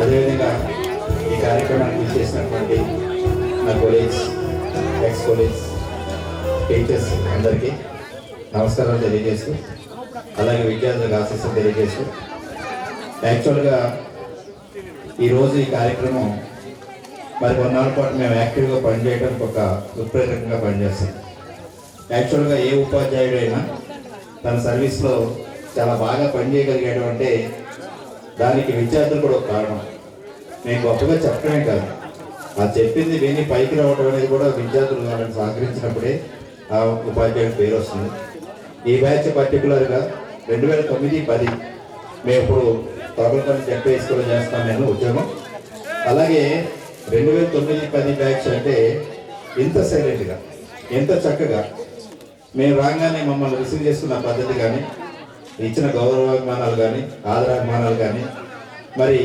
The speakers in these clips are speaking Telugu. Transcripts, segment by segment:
అదేవిధంగా ఈ కార్యక్రమానికి చేసినటువంటి నా కొలీగ్స్, ఎక్స్ కొలీగ్స్, టీచర్స్ అందరికీ నమస్కారాలు తెలియజేస్తూ, అలాగే విద్యార్థులకు ఆశీస్సులు తెలియజేస్తూ, యాక్చువల్గా ఈరోజు ఈ కార్యక్రమం మరి కొన్నాళ్ళ పాటు మేము యాక్టివ్గా పనిచేయడానికి ఒక ఉత్ప్రేరకంగా పనిచేస్తాం. యాక్చువల్గా ఏ ఉపాధ్యాయుడైనా తన సర్వీస్లో చాలా బాగా పనిచేయగలిగాడు అంటే దానికి విద్యార్థులు కూడా ఒక కారణం. నేను గొప్పగా చెప్పడమే కాదు, ఆ చెప్పింది విని పైకి రావడం అనేది కూడా విద్యార్థులు వాళ్ళని సహకరించినప్పుడే ఆ ఉపాధ్యాయుడి పేరు వస్తుంది. ఈ బ్యాచ్ పర్టికులర్గా 2009-10 మేము ఇప్పుడు తొగలపల్లి జడ్పీ స్కూల్లో చేస్తాను నేను ఉద్యోగం. అలాగే 2009-10 బ్యాచ్ అంటే ఇంత సైలెంట్గా, ఎంత చక్కగా మేము రాగానే మమ్మల్ని రిసీవ్ చేసుకున్న పద్ధతి కానీ, ఇచ్చిన గౌరవాభిమానాలు కానీ, ఆదరాభిమానాలు కానీ, మరి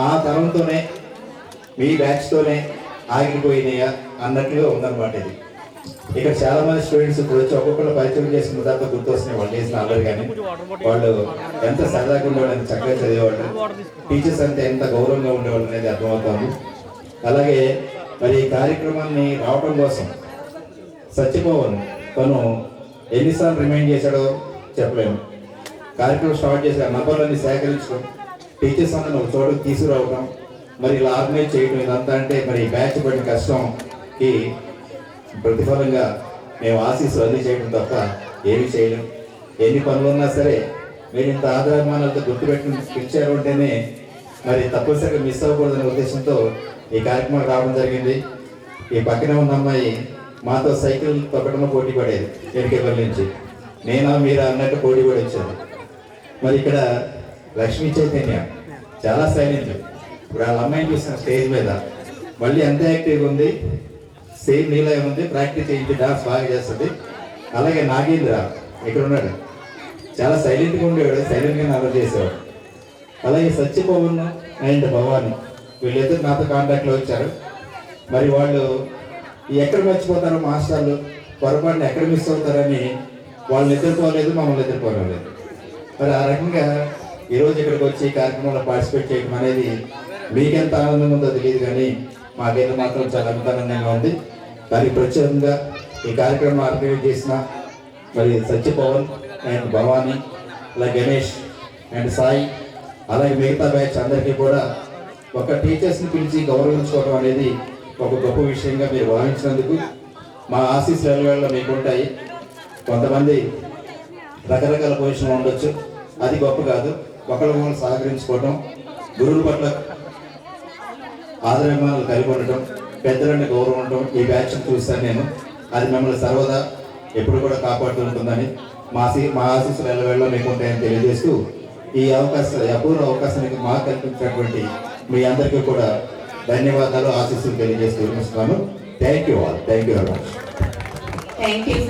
ఆ తరంతోనే మీ బ్యాచ్తోనే ఆగిపోయినాయా అన్నట్లుగా ఉందన్నమాట. ఇది ఇక్కడ చాలా మంది స్టూడెంట్స్ ఇప్పుడు వచ్చి ఒక్కొక్కరు పరిచయం చేసుకున్న తర్వాత గుర్తొస్తున్నాయి వాళ్ళు చేసిన అల్లరి కానీ, వాళ్ళు ఎంత సరదాగా ఉండేవాళ్ళు, ఎంత చక్కగా చదివేవాళ్ళు, టీచర్స్ అంటే ఎంత గౌరవంగా ఉండేవాళ్ళు అనేది అర్థమవుతాము. అలాగే మరి ఈ కార్యక్రమాన్ని రావడం కోసం సత్యభవన్ తను ఎన్నిసార్లు రిమైండ్ చేశాడో చెప్పలేము. కార్యక్రమం స్టార్ట్ చేసిన నంబర్లన్నీ సేకరించడం, టీచర్స్ అందరిని ఒక చోటుకు తీసుకురావడం, మరి ఇలా ఆర్గనైజ్ చేయడం, ఇదంతా అంటే మరి బ్యాచ్ పడిన కష్టంకి ప్రతిఫలంగా మేము ఆశీస్సులు అందజేయడం తప్ప ఏమీ చేయలేం. ఎన్ని పనులు ఉన్నా సరే మీరు ఇంత ఆదరాభిమానాలతో గుర్తుపెట్టి పిలిచారు అంటేనే మరి తప్పనిసరిగా మిస్ అవ్వకూడదనే ఉద్దేశంతో ఈ కార్యక్రమం రావడం జరిగింది. ఈ పక్కన ఉన్న అమ్మాయి మాతో సైకిల్ తొక్కడంలో పోటీ పడేది ఎన్నికల నుంచి, నేనా మీరా అన్నట్టు పోటీ పడి వచ్చాను. మరి ఇక్కడ లక్ష్మీ చైతన్య చాలా సైలెంట్. ఇప్పుడు వాళ్ళ అమ్మాయిని చూసిన స్టేజ్ మీద మళ్ళీ అంత యాక్టివ్గా ఉంది, సేమ్ నీలా ఉంది, ప్రాక్టీస్ చేయించి డాన్స్ బాగా చేస్తుంది. అలాగే నాగేంద్ర ఇక్కడ ఉన్నాడు, చాలా సైలెంట్గా ఉండేవాడు, సైలెంట్గా అలర్ చేసేవాడు. అలాగే సత్యభవన్ అండ్ భవాని వీళ్ళిద్దరు నాతో కాంటాక్ట్లో వచ్చారు. మరి వాళ్ళు ఎక్కడ మర్చిపోతారో మాస్టర్లు, పొరపాటున ఎక్కడ మిస్ అవుతారని వాళ్ళని ఎదుర్కోలేదు, మమ్మల్ని ఎదుర్కోలేదు. మరి ఆ రకంగా ఈరోజు ఇక్కడికి వచ్చి కార్యక్రమంలో పార్టిసిపేట్ చేయడం అనేది మీకెంత ఆనందంగా ఉందో తెలియదు, కానీ మాకైతే మాత్రం చాలా అభిమానంగా ఉంది. దానికి ప్రత్యేకంగా ఈ కార్యక్రమం ఆర్గనైజ్ చేసిన మరి సత్యపవన్ అండ్ భవానీ, అలాగే గణేష్ అండ్ సాయి, అలాగే మిగతా బ్యాచ్ అందరికీ కూడా ఒక టీచర్స్ని పిలిచి గౌరవించుకోవడం అనేది ఒక గొప్ప విషయంగా మీరు భావించినందుకు మా ఆశీస్సులు ఎల్లవేళ మీకు ఉంటాయి. కొంతమంది రకరకాల పొజిషన్లో ఉండొచ్చు, అది గొప్ప కాదు. ఒకళ్ళు సహకరించుకోవడం, గురువుల పట్ల ఆదరాభిమానాలు కలిగి ఉండటం, పెద్దలంటే గౌరవం ఉండటం, ఈ బ్యాచ్ని చూస్తాను నేను. అది మిమ్మల్ని సర్వదా ఎప్పుడు కూడా కాపాడుతూ ఉంటుందని మా ఆశీస్సులు ఎల్లవేళ మీకు ఉంటాయని తెలియజేస్తూ ఈ అపూర్వ అవకాశానికి మాకు కల్పించినటువంటి మీ అందరికీ కూడా ధన్యవాదాలు, ఆశీస్సులు తెలియజేస్తూ వినిస్తున్నాను. Thank you all. Thank you very much.